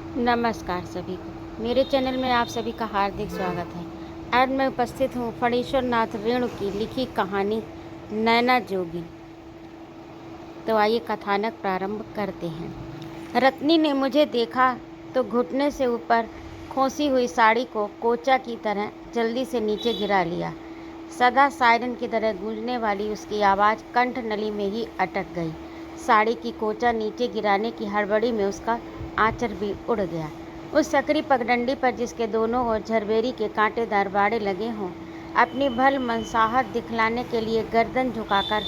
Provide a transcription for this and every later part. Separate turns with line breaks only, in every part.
नमस्कार सभी को। मेरे चैनल में आप सभी का हार्दिक स्वागत है। आज मैं उपस्थित हूँ फणीश्वर नाथ रेणु की लिखी कहानी नैना जोगी। तो आइए कथानक प्रारंभ करते हैं। रत्नी ने मुझे देखा तो घुटने से ऊपर खोसी हुई साड़ी को कोचा की तरह जल्दी से नीचे गिरा लिया। सदा सायरन की तरह गूंजने वाली उसकी आवाज़ कंठ नली में ही अटक गई। साड़ी की कोचा नीचे गिराने की हड़बड़ी में उसका आंचल भी उड़ गया। उस सकरी पगडंडी पर जिसके दोनों ओर झरबेरी के कांटेदार बाड़े लगे हों, अपनी भल मनसाहत दिखलाने के लिए गर्दन झुकाकर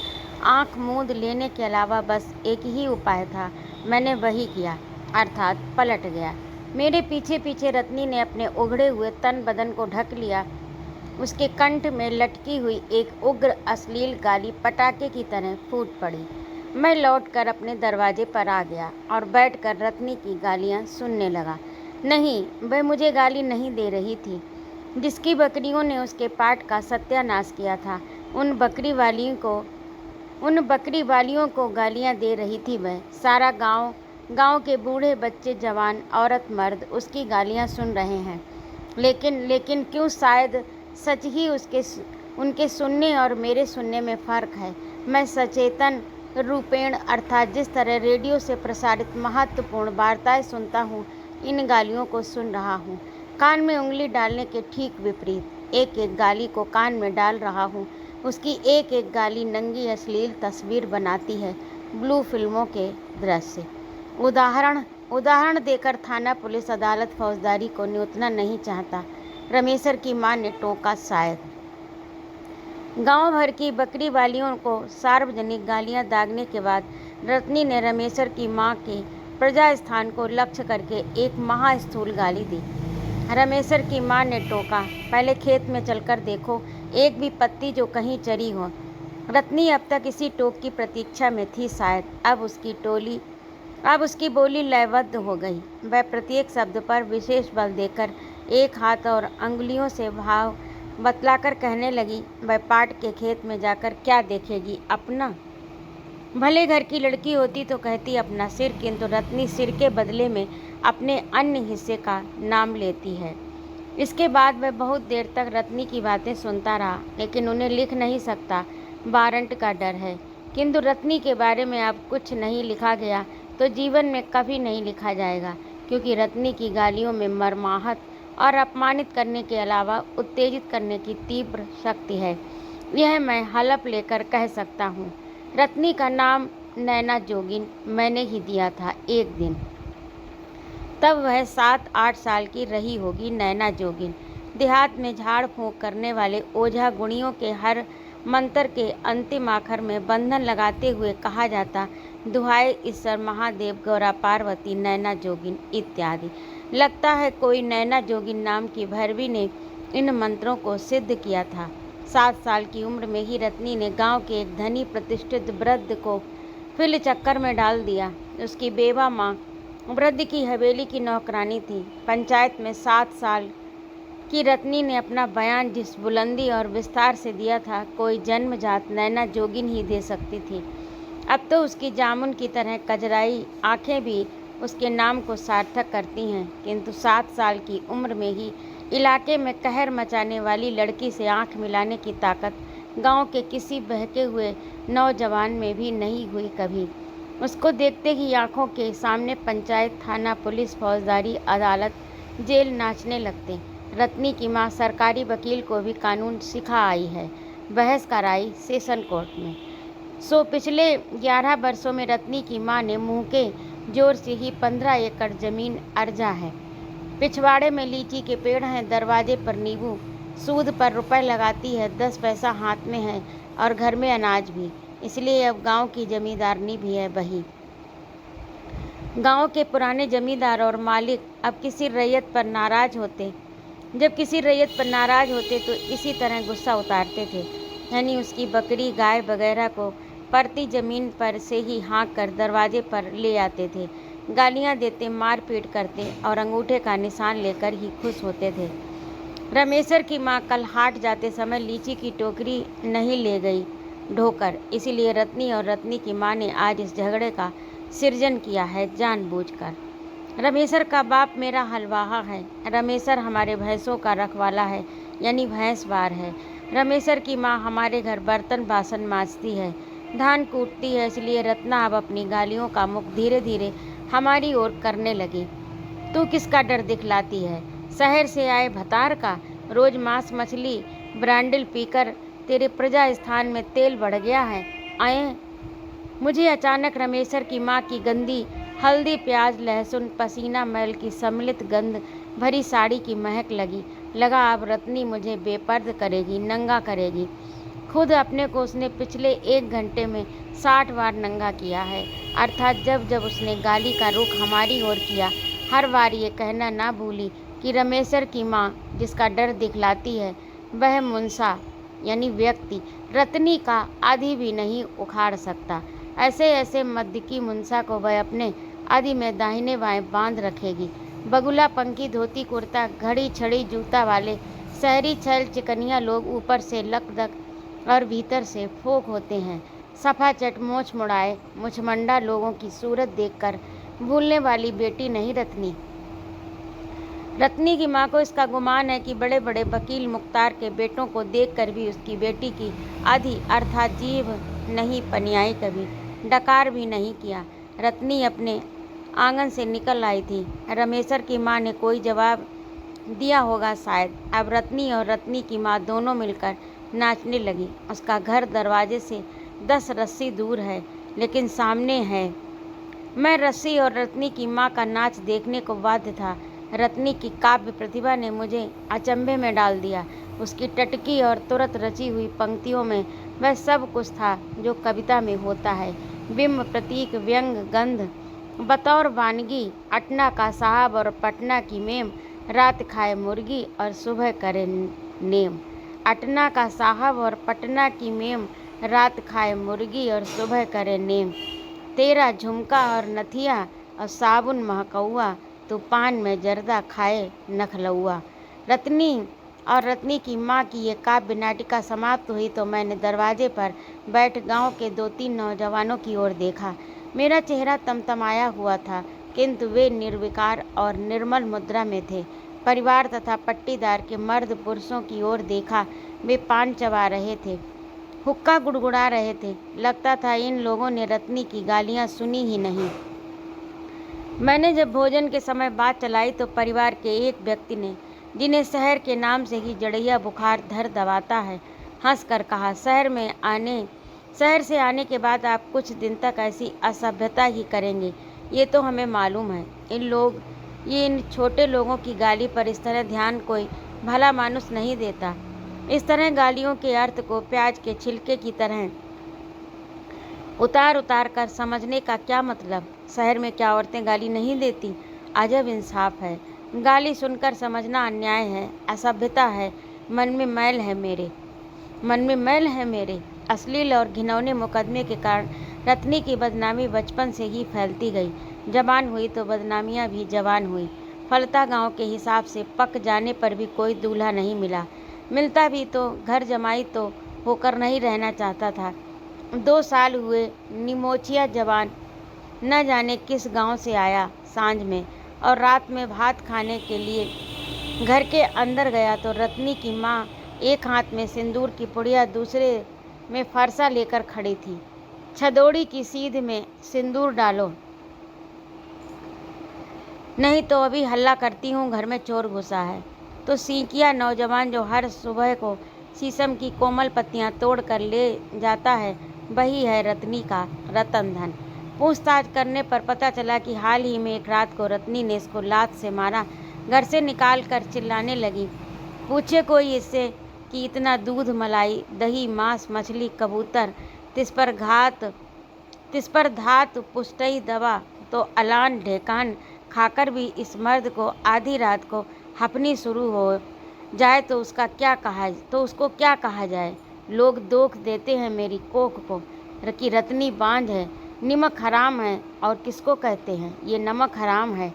आंख मूंद लेने के अलावा बस एक ही उपाय था। मैंने वही किया, अर्थात पलट गया। मेरे पीछे पीछे रत्नी ने अपने उघड़े हुए तन बदन को ढक लिया। उसके कंठ में लटकी हुई एक उग्र अश्लील गाली पटाखे की तरह फूट पड़ी। मैं लौटकर अपने दरवाजे पर आ गया और बैठकर रत्नी की गालियां सुनने लगा। नहीं, वह मुझे गाली नहीं दे रही थी। जिसकी बकरियों ने उसके पाट का सत्यानाश किया था, उन बकरी वालियों को गालियां दे रही थी वह। सारा गांव के बूढ़े बच्चे जवान औरत मर्द उसकी गालियां सुन रहे हैं। लेकिन क्यों, शायद सच ही उनके सुनने और मेरे सुनने में फ़र्क है। मैं सचेतन रूपेण, अर्थात जिस तरह रेडियो से प्रसारित महत्वपूर्ण वार्ताएं सुनता हूँ, इन गालियों को सुन रहा हूँ। कान में उंगली डालने के ठीक विपरीत एक एक गाली को कान में डाल रहा हूँ। उसकी एक एक गाली नंगी अश्लील तस्वीर बनाती है, ब्लू फिल्मों के दृश्य। उदाहरण देकर थाना, पुलिस, अदालत, फौजदारी को न्योतना नहीं चाहता, रमेशर की मां ने टोका। शायद गांव भर की बकरी वालियों को सार्वजनिक गालियां दागने के बाद रत्नी ने रमेशर की मां के प्रजा स्थान को लक्ष्य करके एक महास्थूल गाली दी। रमेशर की मां ने टोका, पहले खेत में चलकर देखो, एक भी पत्ती जो कहीं चरी हो। रत्नी अब तक इसी टोक की प्रतीक्षा में थी। शायद अब उसकी बोली लयबद्ध हो गई। वह प्रत्येक शब्द पर विशेष बल देकर एक हाथ और अंगुलियों से भाव बतलाकर कहने लगी, वह पाट के खेत में जाकर क्या देखेगी? अपना। भले घर की लड़की होती तो कहती अपना सिर, किंतु रत्नी सिर के बदले में अपने अन्य हिस्से का नाम लेती है। इसके बाद वह बहुत देर तक रत्नी की बातें सुनता रहा, लेकिन उन्हें लिख नहीं सकता, वारंट का डर है। किंतु रत्नी के बारे में अब कुछ नहीं लिखा गया तो जीवन में कभी नहीं लिखा जाएगा, क्योंकि रत्नी की गालियों में मर्माहत और अपमानित करने के अलावा उत्तेजित करने की तीव्र शक्ति है। यह मैं हलफ लेकर कह सकता हूँ। रत्नी का नाम नैना जोगिन मैंने ही दिया था एक दिन। तब वह 7-8 साल की रही होगी। नैना जोगिन। देहात में झाड़ फूंक करने वाले ओझा गुणियों के हर मंत्र के अंतिम आखर में बंधन लगाते हुए कहा जाता, दुहाई ईश्वर महादेव, गौरा पार्वती, नैना जोगिन इत्यादि। लगता है कोई नैना जोगिन नाम की भैरवी ने इन मंत्रों को सिद्ध किया था। 7 साल की उम्र में ही रत्नी ने गांव के एक धनी प्रतिष्ठित वृद्ध को फिल चक्कर में डाल दिया। उसकी बेवा माँ वृद्ध की हवेली की नौकरानी थी। पंचायत में 7 साल की रत्नी ने अपना बयान जिस बुलंदी और विस्तार से दिया था, कोई जन्मजात नैना जोगिन ही दे सकती थी। अब तो उसकी जामुन की तरह कजराई आंखें भी उसके नाम को सार्थक करती हैं, किंतु 7 साल की उम्र में ही इलाके में कहर मचाने वाली लड़की से आंख मिलाने की ताकत गांव के किसी बहके हुए नौजवान में भी नहीं हुई कभी। उसको देखते ही आंखों के सामने पंचायत, थाना, पुलिस, फौजदारी, अदालत, जेल नाचने लगते। रत्नी की माँ सरकारी वकील को भी कानून सिखा आई है, बहस कराई सेशन कोर्ट में। सो पिछले 11 वर्षों में रत्नी की माँ ने मुँह के जोर से ही 15 एकड़ जमीन अर्जा है। पिछवाड़े में लीची के पेड़ हैं, दरवाजे पर नींबू, सूद पर रुपए लगाती है, 10 पैसा हाथ में है और घर में अनाज भी। इसलिए अब गांव की जमींदारनी भी है वही। गांव के पुराने जमींदार और मालिक अब किसी रैयत पर नाराज होते जब किसी रैयत पर नाराज होते तो इसी तरह गुस्सा उतारते थे, यानी उसकी बकरी, गाय वगैरह को परती जमीन पर से ही हाँक कर दरवाजे पर ले आते थे। गालियां देते, मारपीट करते और अंगूठे का निशान लेकर ही खुश होते थे। रमेशर की माँ कल हाट जाते समय लीची की टोकरी नहीं ले गई ढोकर, इसीलिए रत्नी और रत्नी की माँ ने आज इस झगड़े का सृजन किया है जानबूझकर। रमेशर का बाप मेरा हलवाहा है। रमेशर हमारे भैंसों का रखवाला है, यानी भैंसवार है। रमेशर की माँ हमारे घर बर्तन बासन मांजती है, धान कूटती है। इसलिए रत्ना अब अपनी गालियों का मुख धीरे धीरे हमारी ओर करने लगी। तू किसका डर दिखलाती है? शहर से आए भतार का? रोज मांस मछली ब्रांडिल पीकर तेरे प्रजा स्थान में तेल बढ़ गया है। आए मुझे अचानक रमेशर की माँ की गंदी हल्दी प्याज लहसुन पसीना मैल की सम्मिलित गंध भरी साड़ी की महक लगा अब रत्नी मुझे बेपर्द करेगी, नंगा करेगी। खुद अपने को उसने पिछले 1 घंटे में 60 बार नंगा किया है। अर्थात जब जब उसने गाली का रुख हमारी ओर किया, हर बार ये कहना ना भूली कि रमेशर की माँ जिसका डर दिखलाती है वह मुंसा यानी व्यक्ति रत्नी का आधी भी नहीं उखाड़ सकता। ऐसे ऐसे मद्दकी मुंसा को वह अपने आदि में दाहिने बाएं बांध रखेगी। बगुला पंखी धोती कुर्ता घड़ी छड़ी जूता वाले शहरी छैल चिकनिया लोग ऊपर से लकदक और भीतर से फोक होते हैं। सफा चट मोछ मुड़ाए मुछमंडा लोगों की सूरत देखकर भूलने वाली बेटी नहीं रत्नी। रत्नी की माँ को इसका गुमान है कि बड़े बड़े वकील मुख्तार के बेटों को देखकर भी उसकी बेटी की आधी अर्थात जीभ नहीं पनियाई, कभी डकार भी नहीं किया। रत्नी अपने आंगन से निकल आई थी। रमेशर की माँ ने कोई जवाब दिया होगा शायद। अब रत्नी और रत्नी की माँ दोनों मिलकर नाचने लगी। उसका घर दरवाजे से 10 रस्सी दूर है, लेकिन सामने है। मैं रस्सी और रत्नी की माँ का नाच देखने को बाध्य था। रत्नी की काव्य प्रतिभा ने मुझे अचंभे में डाल दिया। उसकी टटकी और तुरंत रची हुई पंक्तियों में वह सब कुछ था जो कविता में होता है। बिंब प्रतीक व्यंग गंध बतौर वानगी अटना का साहब और पटना की मेम रात खाए मुर्गी और सुबह करे नेम। अटना का साहब और पटना की मेम रात खाए मुर्गी और सुबह करे नेम। तेरा झुमका और नथिया और साबुन महकौआ तो पान में जर्दा खाए नखलौआ। रत्नी और रत्नी की माँ की ये काव्य नाटिका समाप्त हुई तो मैंने दरवाजे पर बैठ गांव के 2-3 नौजवानों की ओर देखा। मेरा चेहरा तमतमाया हुआ था, किंतु वे निर्विकार और निर्मल मुद्रा में थे। परिवार तथा पट्टीदार के मर्द पुरुषों की ओर देखा। वे पान चबा रहे थे, हुक्का गुड़गुड़ा रहे थे। लगता था इन लोगों ने रत्नी की गालियाँ सुनी ही नहीं। मैंने जब भोजन के समय बात चलाई तो परिवार के एक व्यक्ति ने, जिन्हें शहर के नाम से ही जड़ैया बुखार धर दबाता है, हंसकर कहा, शहर से आने के बाद आप कुछ दिन तक ऐसी असभ्यता ही करेंगे, ये तो हमें मालूम है। इन छोटे लोगों की गाली पर इस तरह ध्यान कोई भला मानुस नहीं देता। इस तरह गालियों के अर्थ को प्याज के छिलके की तरह उतार उतार कर समझने का क्या मतलब? शहर में क्या औरतें गाली नहीं देती? अजब इंसाफ है। गाली सुनकर समझना अन्याय है, असभ्यता है। मन में मैल है मेरे। अश्लील और घिनौने मुकदमे के कारण रत्नी की बदनामी बचपन से ही फैलती गई। जवान हुई तो बदनामियां भी जवान हुई। फलता गांव के हिसाब से पक जाने पर भी कोई दूल्हा नहीं मिला। मिलता भी तो घर जमाई तो होकर नहीं रहना चाहता था। 2 साल हुए निमोचिया जवान न जाने किस गांव से आया सांझ में और रात में भात खाने के लिए घर के अंदर गया तो रत्नी की माँ एक हाथ में सिंदूर की पुड़िया दूसरे में फरसा लेकर खड़ी थी। छदोड़ी की सीध में सिंदूर डालो, नहीं तो अभी हल्ला करती हूँ, घर में चोर घुसा है। तो सीकिया नौजवान जो हर सुबह को शीशम की कोमल पत्तियाँ तोड़ कर ले जाता है, वही है रत्नी का रतन धन। पूछताछ करने पर पता चला कि हाल ही में एक रात को रत्नी ने इसको लात से मारा। घर से निकाल कर चिल्लाने लगी, पूछे कोई इससे कि इतना दूध मलाई दही मांस मछली कबूतर तिस पर धात पुष्टई दवा तो अलान ढेकान खाकर भी इस मर्द को आधी रात को हपनी शुरू हो जाए तो उसको क्या कहा जाए। लोग दोख देते हैं मेरी कोख को कि रत्नी बांझ है, नमक हराम है। और किसको कहते हैं ये नमक हराम है?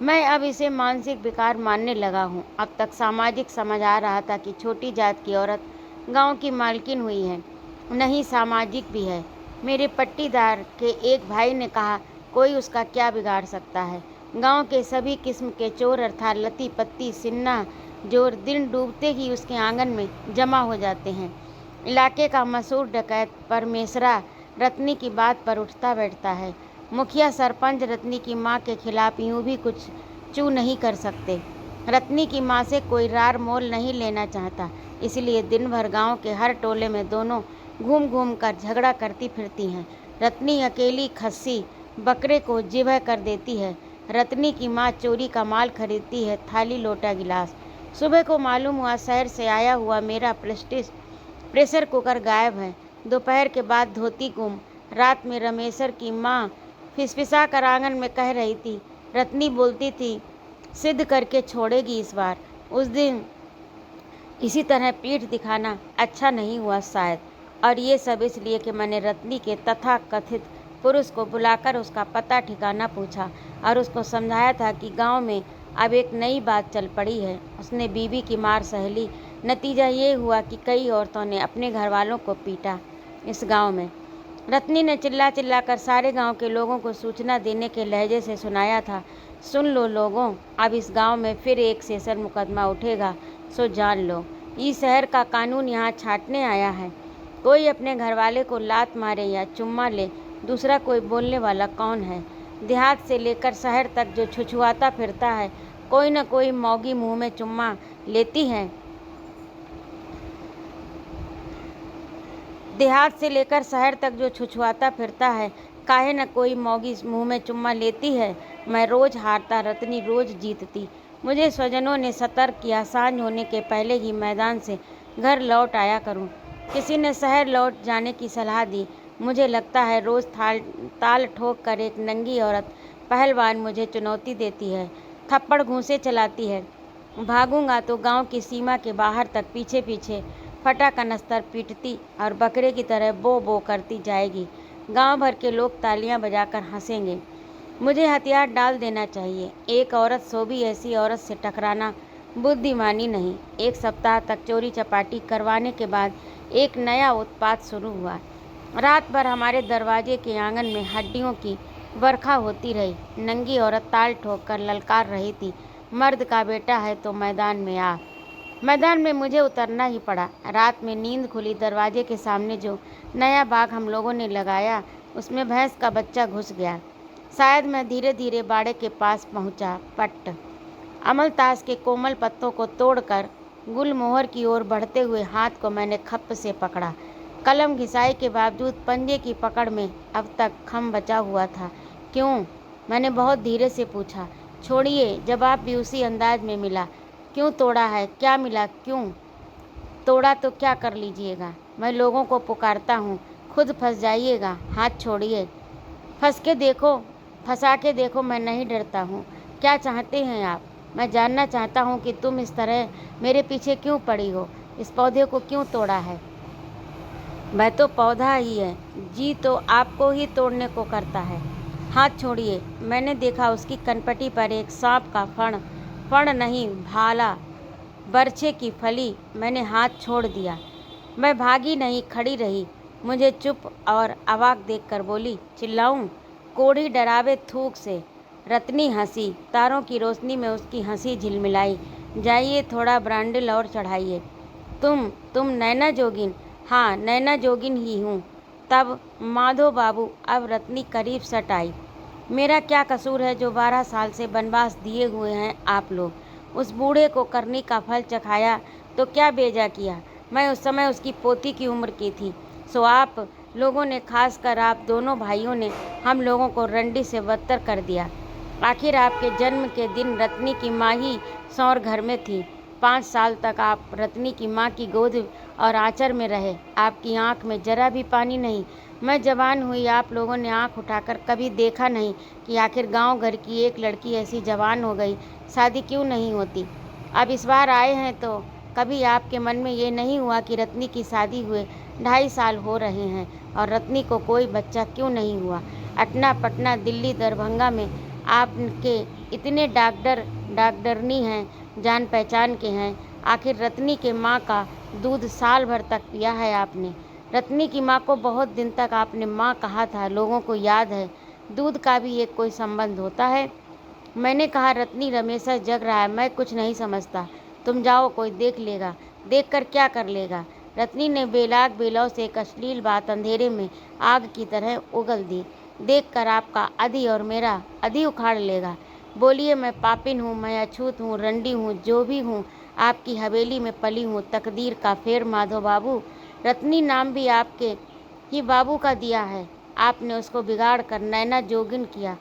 मैं अब इसे मानसिक विकार मानने लगा हूँ। अब तक सामाजिक समझ आ रहा था कि छोटी जात की औरत गांव की मालकिन हुई है, नहीं सामाजिक भी है। मेरे पट्टीदार के एक भाई ने कहा, कोई उसका क्या बिगाड़ सकता है? गांव के सभी किस्म के चोर अर्थात लती पत्ती सिन्ना जोर दिन डूबते ही उसके आंगन में जमा हो जाते हैं। इलाके का मशहूर डकैत परमेशरा रत्नी की बात पर उठता बैठता है। मुखिया सरपंच रत्नी की माँ के खिलाफ यूं भी कुछ चू नहीं कर सकते। रत्नी की माँ से कोई रार मोल नहीं लेना चाहता, इसलिए दिन भर गांव के हर टोले में दोनों घूम घूम कर झगड़ा करती फिरती हैं। रत्नी अकेली खस्सी बकरे को जिबह कर देती है। रत्नी की माँ चोरी का माल खरीदती है, थाली लोटा गिलास। सुबह को मालूम हुआ शहर से आया हुआ मेरा प्रेशर कुकर गायब है। दोपहर के बाद धोती गुम। रात में रमेशर की माँ फिसफिसा कर आंगन में कह रही थी, रत्नी बोलती थी सिद्ध करके छोड़ेगी इस बार। उस दिन इसी तरह पीठ दिखाना अच्छा नहीं हुआ शायद, और ये सब इसलिए कि मैंने रत्नी के तथाकथित पुरुष को बुलाकर उसका पता ठिकाना पूछा और उसको समझाया था कि गांव में अब एक नई बात चल पड़ी है। उसने बीवी की मार सह ली। नतीजा ये हुआ कि कई औरतों ने अपने घर वालों को पीटा इस गांव में। रत्नी ने चिल्ला चिल्ला कर सारे गांव के लोगों को सूचना देने के लहजे से सुनाया था, सुन लो लोगों, अब इस गांव में फिर एक सेशन मुकदमा उठेगा, सो जान लो। इस शहर का कानून यहाँ छाटने आया है। कोई अपने घरवाले को लात मारे या चुम्मा ले, दूसरा कोई बोलने वाला कौन है। देहात से लेकर शहर तक जो छुछुआता फिरता है, कोई न कोई मौगी मुंह में चुम्मा लेती है। देहात से लेकर शहर तक जो छुछुआता फिरता है, काहे न कोई मौगी मुंह में चुम्मा लेती है। मैं रोज हारता, रत्नी रोज जीतती। मुझे स्वजनों ने सतर्क किया, सांझ होने के पहले ही मैदान से घर लौट आया करूं। किसी ने शहर लौट जाने की सलाह दी। मुझे लगता है रोज ताल ठोक कर एक नंगी औरत पहलवान मुझे चुनौती देती है, थप्पड़ घूंसे चलाती है। भागूंगा तो गांव की सीमा के बाहर तक पीछे पीछे फटा कनस्तर पीटती और बकरे की तरह बो बो करती जाएगी। गांव भर के लोग तालियां बजाकर हंसेंगे। मुझे हथियार डाल देना चाहिए। एक औरत सो भी ऐसी औरत से टकराना बुद्धिमानी नहीं। एक सप्ताह तक चोरी चपाटी करवाने के बाद एक नया उत्पात शुरू हुआ। रात भर हमारे दरवाजे के आंगन में हड्डियों की बरखा होती रही। नंगी औरत ताल ठोक कर ललकार रही थी, मर्द का बेटा है तो मैदान में आ। मैदान में मुझे उतरना ही पड़ा। रात में नींद खुली। दरवाजे के सामने जो नया बाग हम लोगों ने लगाया, उसमें भैंस का बच्चा घुस गया। शायद मैं धीरे धीरे बाड़े के पास पहुंचा। पट्ट अमलतास के कोमल पत्तों को तोड़कर गुलमोहर की ओर बढ़ते हुए हाथ को मैंने खप्प से पकड़ा। कलम घिसाई के बावजूद पंजे की पकड़ में अब तक खम बचा हुआ था। क्यों? मैंने बहुत धीरे से पूछा। छोड़िए, जवाब भी उसी अंदाज में मिला। क्यों तोड़ा है? क्या मिला? क्यों तोड़ा तो क्या कर लीजिएगा? मैं लोगों को पुकारता हूँ, खुद फंस जाइएगा। हाथ छोड़िए। फंसा के देखो, मैं नहीं डरता हूँ। क्या चाहते हैं आप? मैं जानना चाहता हूँ कि तुम इस तरह मेरे पीछे क्यों पड़ी हो? इस पौधे को क्यों तोड़ा है? वह तो पौधा ही है, जी तो आपको ही तोड़ने को करता है। हाथ छोड़िए। मैंने देखा उसकी कनपटी पर एक सांप का फण नहीं, भाला, बरछे की फली। मैंने हाथ छोड़ दिया। मैं भागी नहीं, खड़ी रही। मुझे चुप और अवाक देखकर बोली, चिल्लाऊं? कोढ़ी डरावे थूक से। रत्नी हंसी। तारों की रोशनी में उसकी हंसी झिलमिलाई। जाइए, थोड़ा ब्रांडिल और चढ़ाइए। तुम नैना जोगिन? हाँ, नैना जोगिन ही हूँ। तब माधो बाबू। अब रत्नी करीब सट आई। मेरा क्या कसूर है जो 12 साल से वनवास दिए हुए हैं आप लोग? उस बूढ़े को करनी का फल चखाया तो क्या बेजा किया? मैं उस समय उसकी पोती की उम्र की थी। सो आप लोगों ने, खासकर आप दोनों भाइयों ने, हम लोगों को रंडी से बदतर कर दिया। आखिर आपके जन्म के दिन रत्नी की माँ ही सौर घर में थी। 5 साल तक आप रत्नी की माँ की गोद और आंचल में रहे। आपकी आंख में जरा भी पानी नहीं। मैं जवान हुई, आप लोगों ने आंख उठाकर कभी देखा नहीं कि आखिर गांव घर की एक लड़की ऐसी जवान हो गई, शादी क्यों नहीं होती? अब इस बार आए हैं तो कभी आपके मन में ये नहीं हुआ कि रत्नी की शादी हुए 2.5 साल हो रहे हैं और रत्नी को कोई बच्चा क्यों नहीं हुआ? अटना पटना, दिल्ली, दरभंगा में आपके इतने डॉक्टरनी हैं, जान पहचान के हैं। आखिर रत्नी के माँ का दूध साल भर तक पिया है आपने। रत्नी की माँ को बहुत दिन तक आपने माँ कहा था, लोगों को याद है। दूध का भी एक कोई संबंध होता है? मैंने कहा, रत्नी, रमेश जग रहा है, मैं कुछ नहीं समझता, तुम जाओ, कोई देख लेगा। देख कर क्या कर लेगा? रत्नी ने बेलाग बेलौ से एक अश्लील बात अंधेरे में आग की तरह उगल दी। देख कर आपका अधी और मेरा अधी उखाड़ लेगा। बोलिए, मैं पापिन हूँ, मैं अछूत हूँ, रंडी हूँ, जो भी हूँ, आपकी हवेली में पली हूँ, तकदीर का फेर माधो बाबू। रत्नी नाम भी आपके ही बाबू का दिया है। आपने उसको बिगाड़ कर नैना जोगिन किया।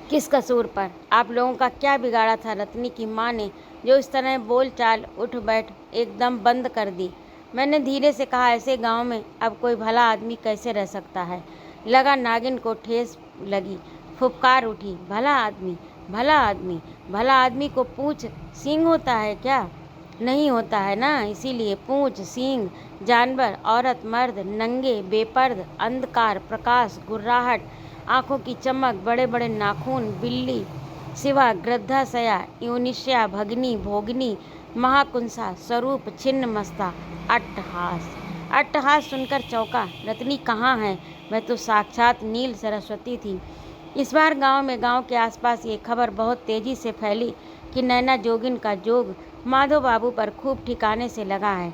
किस कसूर पर? आप लोगों का क्या बिगाड़ा था रत्नी की माँ ने, जो इस तरह बोल चाल उठ बैठ एकदम बंद कर दी? मैंने धीरे से कहा, ऐसे गांव में अब कोई भला आदमी कैसे रह सकता है? लगा नागिन को ठेस लगी, फुफकार उठी, भला आदमी, भला आदमी, भला आदमी को पूंछ सींग होता है क्या? नहीं होता है ना, इसीलिए पूंछ सींग जानवर, औरत, मर्द, नंगे, बेपर्द, अंधकार, प्रकाश, गुर्राहट, आँखों की चमक, बड़े बड़े नाखून, बिल्ली, सिवा, गृद्धाशया, यूनिश्या, भगनी, भोगनी, महाकुंसा, स्वरूप, छिन्न मस्ता, अट्टहास। अट्टहास सुनकर चौंका। रत्नी कहाँ है? मैं तो साक्षात नील सरस्वती थी। इस बार गांव के आसपास ये खबर बहुत तेजी से फैली कि नैना जोगिन का जोग माधो बाबू पर खूब ठिकाने से लगा है।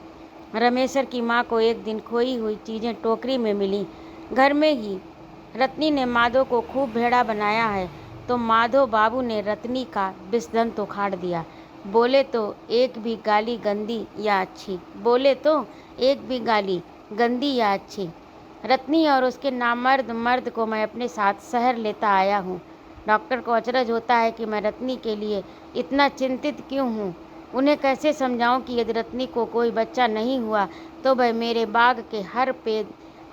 रमेशर की माँ को एक दिन खोई हुई चीज़ें टोकरी में मिली, घर में ही। रत्नी ने माधो को खूब भेड़ा बनाया है, तो माधो बाबू ने रत्नी का विषदंत उखाड़ दिया। बोले तो एक भी गाली गंदी या अच्छी, बोले तो एक भी गाली गंदी या अच्छी। रत्नी और उसके नामर्द मर्द को मैं अपने साथ शहर लेता आया हूँ। डॉक्टर को अचरज होता है कि मैं रत्नी के लिए इतना चिंतित क्यों हूँ। उन्हें कैसे समझाऊं कि यदि रत्नी को कोई बच्चा नहीं हुआ तो वह मेरे बाग के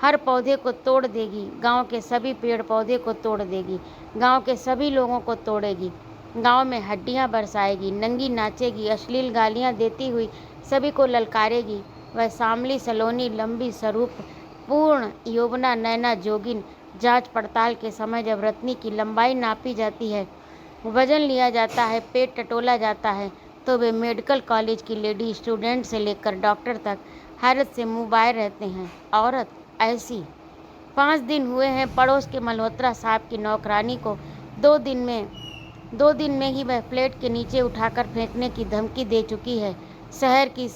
हर पौधे को तोड़ देगी, गांव के सभी पेड़ पौधे को तोड़ देगी, गांव के सभी लोगों को तोड़ेगी, गांव में हड्डियां बरसाएगी, नंगी नाचेगी, अश्लील गालियां देती हुई सभी को ललकारेगी। वह सांवली सलोनी लंबी स्वरूप पूर्ण यौवना नैना जोगिन जांच पड़ताल के समय जब रत्नी की लंबाई नापी जाती है, वजन लिया जाता है, पेट टटोला जाता है, तो वे मेडिकल कॉलेज की लेडी स्टूडेंट से लेकर डॉक्टर तक हैरत से मुँह बाए रहते हैं। औरत ऐसी। 5 दिन हुए हैं पड़ोस के मल्होत्रा साहब की नौकरानी को 2 दिन में ही वह फ्लैट के नीचे उठाकर फेंकने की धमकी दे चुकी है। शहर की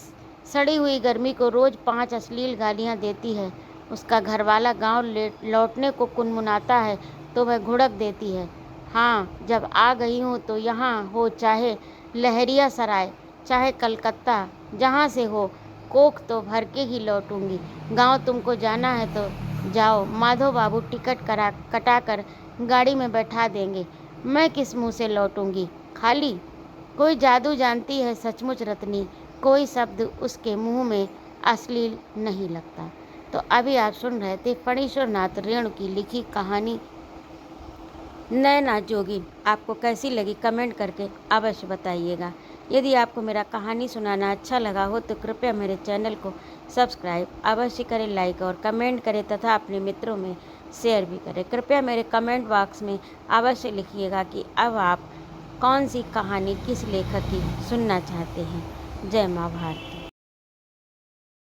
सड़ी हुई गर्मी को रोज़ 5 अश्लील गालियां देती है। उसका घरवाला गांव लौटने को कुनमुनाता है तो वह घुड़क देती है, हाँ, जब आ गई हूँ तो यहाँ हो, चाहे लहरिया सराय, चाहे कलकत्ता, जहाँ से हो, कोख तो भर के ही लौटूंगी। गांव तुमको जाना है तो जाओ, माधो बाबू टिकट कटाकर गाड़ी में बैठा देंगे। मैं किस मुंह से लौटूंगी? खाली? कोई जादू जानती है सचमुच रत्नी, कोई शब्द उसके मुंह में अश्लील नहीं लगता। तो अभी आप सुन रहे थे फणीश्वर नाथ रेणु की लिखी कहानी नैना जोगिन। आपको कैसी लगी कमेंट करके अवश्य बताइएगा। यदि आपको मेरा कहानी सुनाना अच्छा लगा हो तो कृपया मेरे चैनल को सब्सक्राइब अवश्य करें, लाइक और कमेंट करें तथा अपने मित्रों में शेयर भी करें। कृपया मेरे कमेंट बॉक्स में अवश्य लिखिएगा कि अब आप कौन सी कहानी किस लेखक की सुनना चाहते हैं। जय माँ भारती।